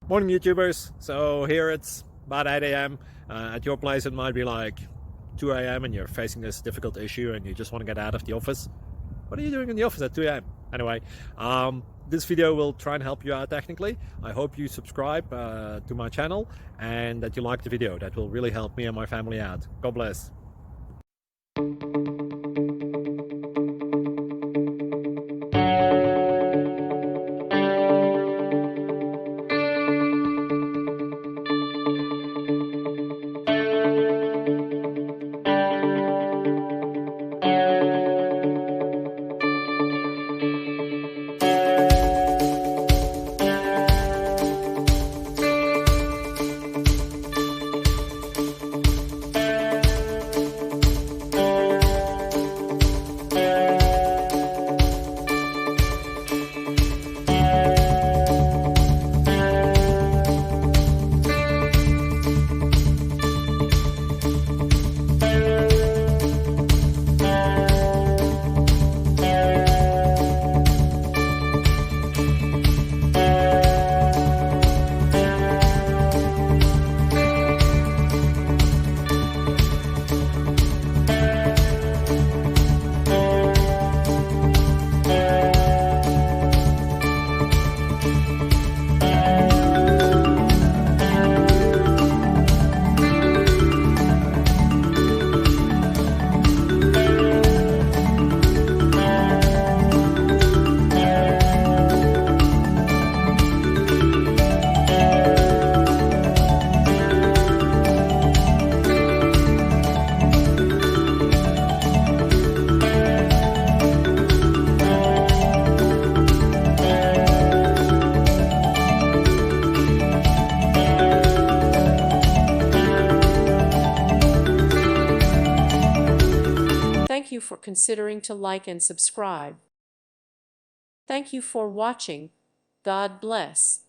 Morning YouTubers. So here it's about 8 a.m. At your place it might be like 2 a.m. and you're facing this difficult issue and you just want to get out of the office. What are you doing in the office at 2 a.m.? Anyway, this video will try and help you out technically. I hope you subscribe to my channel and that you like the video. That will really help me and my family out. God bless. Thank you for considering to like and subscribe. Thank you for watching. God bless.